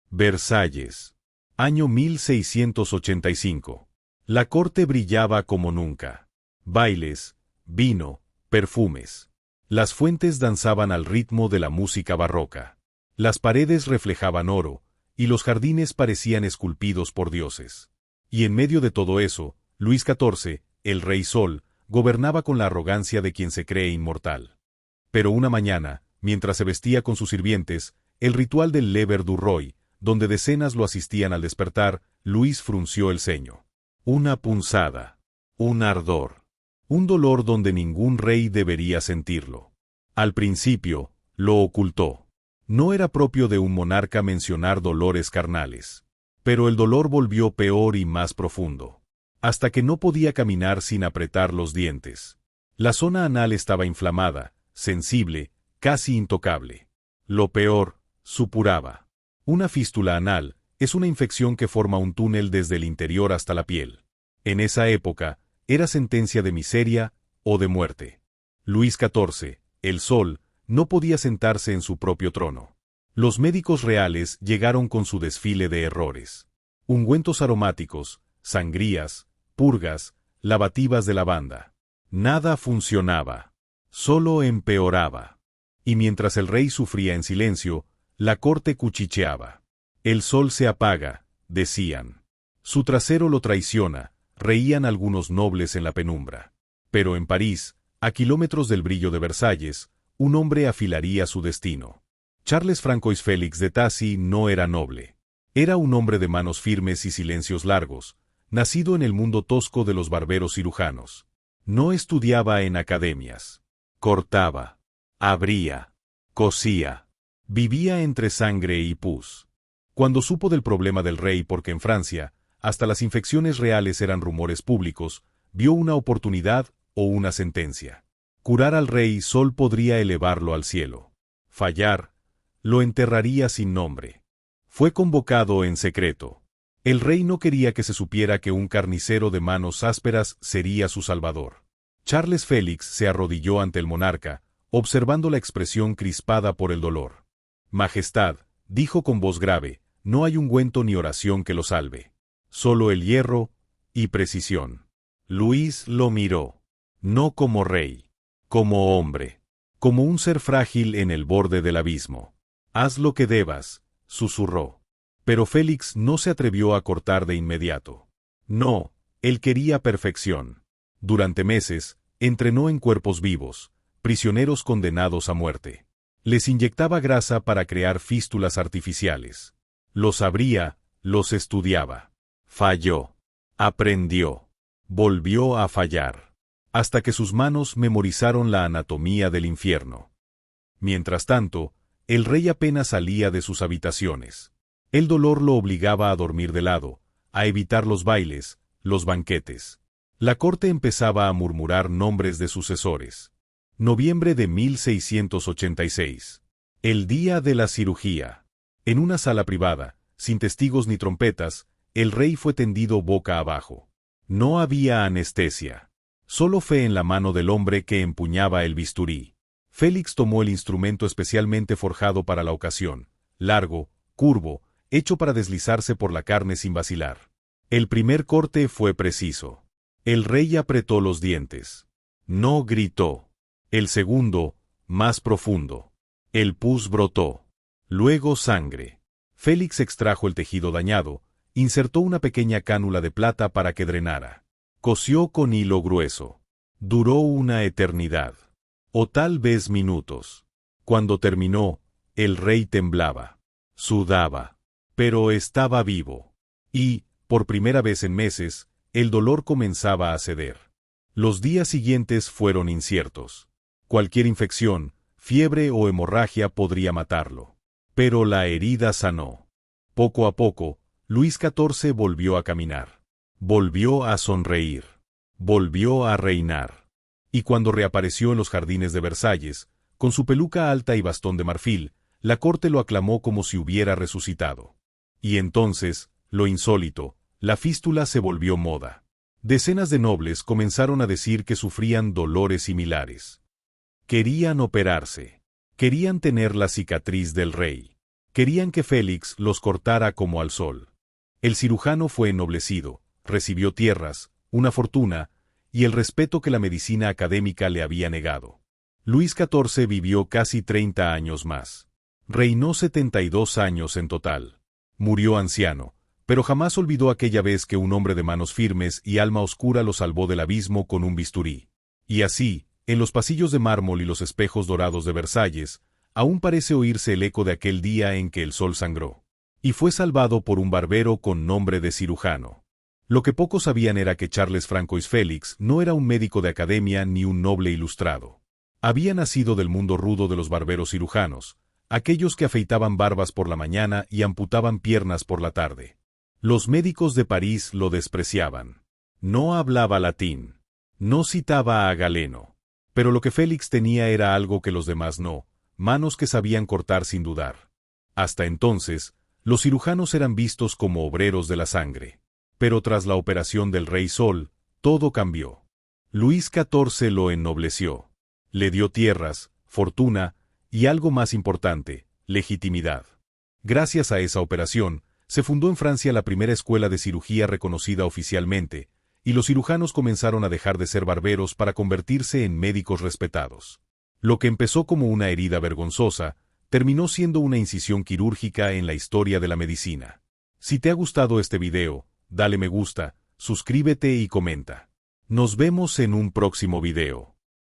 Versalles. Año 1685. La corte brillaba como nunca. Bailes, vino, perfumes. Las fuentes danzaban al ritmo de la música barroca. Las paredes reflejaban oro, y los jardines parecían esculpidos por dioses. Y en medio de todo eso, Luis XIV, el Rey Sol, gobernaba con la arrogancia de quien se cree inmortal. Pero una mañana, mientras se vestía con sus sirvientes, el ritual del Lever du Roi, donde decenas lo asistían al despertar, Luis frunció el ceño. Una punzada, un ardor, un dolor donde ningún rey debería sentirlo. Al principio, lo ocultó. No era propio de un monarca mencionar dolores carnales. Pero el dolor volvió peor y más profundo. Hasta que no podía caminar sin apretar los dientes. La zona anal estaba inflamada, sensible, casi intocable. Lo peor, supuraba. Una fístula anal es una infección que forma un túnel desde el interior hasta la piel. En esa época, era sentencia de miseria o de muerte. Luis XIV, el Sol, no podía sentarse en su propio trono. Los médicos reales llegaron con su desfile de errores. Ungüentos aromáticos, sangrías, purgas, lavativas de lavanda. Nada funcionaba. Solo empeoraba. Y mientras el rey sufría en silencio, la corte cuchicheaba. El sol se apaga, decían. Su trasero lo traiciona, reían algunos nobles en la penumbra. Pero en París, a kilómetros del brillo de Versalles, un hombre afilaría su destino. Charles Francois Félix de Tassy no era noble. Era un hombre de manos firmes y silencios largos, nacido en el mundo tosco de los barberos cirujanos. No estudiaba en academias. Cortaba, abría, cosía. Vivía entre sangre y pus. Cuando supo del problema del rey porque en Francia, hasta las infecciones reales eran rumores públicos, vio una oportunidad o una sentencia. Curar al rey Sol podría elevarlo al cielo. Fallar, lo enterraría sin nombre. Fue convocado en secreto. El rey no quería que se supiera que un carnicero de manos ásperas sería su salvador. Charles Félix se arrodilló ante el monarca, observando la expresión crispada por el dolor. Majestad, dijo con voz grave, no hay ungüento ni oración que lo salve. Solo el hierro y precisión. Luis lo miró. No como rey. Como hombre. Como un ser frágil en el borde del abismo. Haz lo que debas, susurró. Pero Félix no se atrevió a cortar de inmediato. No, él quería perfección. Durante meses, entrenó en cuerpos vivos, prisioneros condenados a muerte. Les inyectaba grasa para crear fístulas artificiales. Los abría, los estudiaba. Falló. Aprendió. Volvió a fallar. Hasta que sus manos memorizaron la anatomía del infierno. Mientras tanto, el rey apenas salía de sus habitaciones. El dolor lo obligaba a dormir de lado, a evitar los bailes, los banquetes. La corte empezaba a murmurar nombres de sucesores. Noviembre de 1686. El día de la cirugía. En una sala privada, sin testigos ni trompetas, el rey fue tendido boca abajo. No había anestesia. Solo fe en la mano del hombre que empuñaba el bisturí. Félix tomó el instrumento especialmente forjado para la ocasión, largo, curvo, hecho para deslizarse por la carne sin vacilar. El primer corte fue preciso. El rey apretó los dientes. No gritó. El segundo, más profundo. El pus brotó. Luego sangre. Félix extrajo el tejido dañado, insertó una pequeña cánula de plata para que drenara. Cosió con hilo grueso. Duró una eternidad. O tal vez minutos. Cuando terminó, el rey temblaba. Sudaba. Pero estaba vivo. Y, por primera vez en meses, el dolor comenzaba a ceder. Los días siguientes fueron inciertos. Cualquier infección, fiebre o hemorragia podría matarlo. Pero la herida sanó. Poco a poco, Luis XIV volvió a caminar. Volvió a sonreír. Volvió a reinar. Y cuando reapareció en los jardines de Versalles, con su peluca alta y bastón de marfil, la corte lo aclamó como si hubiera resucitado. Y entonces, lo insólito, la fístula se volvió moda. Decenas de nobles comenzaron a decir que sufrían dolores similares. Querían operarse. Querían tener la cicatriz del rey. Querían que Félix los cortara como al sol. El cirujano fue ennoblecido, recibió tierras, una fortuna, y el respeto que la medicina académica le había negado. Luis XIV vivió casi 30 años más. Reinó 72 años en total. Murió anciano, pero jamás olvidó aquella vez que un hombre de manos firmes y alma oscura lo salvó del abismo con un bisturí. Y así, en los pasillos de mármol y los espejos dorados de Versalles, aún parece oírse el eco de aquel día en que el sol sangró. Y fue salvado por un barbero con nombre de cirujano. Lo que pocos sabían era que Charles Francois Félix no era un médico de academia ni un noble ilustrado. Había nacido del mundo rudo de los barberos cirujanos, aquellos que afeitaban barbas por la mañana y amputaban piernas por la tarde. Los médicos de París lo despreciaban. No hablaba latín. No citaba a Galeno. Pero lo que Félix tenía era algo que los demás no, manos que sabían cortar sin dudar. Hasta entonces, los cirujanos eran vistos como obreros de la sangre. Pero tras la operación del Rey Sol, todo cambió. Luis XIV lo ennobleció. Le dio tierras, fortuna y algo más importante, legitimidad. Gracias a esa operación, se fundó en Francia la primera escuela de cirugía reconocida oficialmente, y los cirujanos comenzaron a dejar de ser barberos para convertirse en médicos respetados. Lo que empezó como una herida vergonzosa, terminó siendo una incisión quirúrgica en la historia de la medicina. Si te ha gustado este video, dale me gusta, suscríbete y comenta. Nos vemos en un próximo video.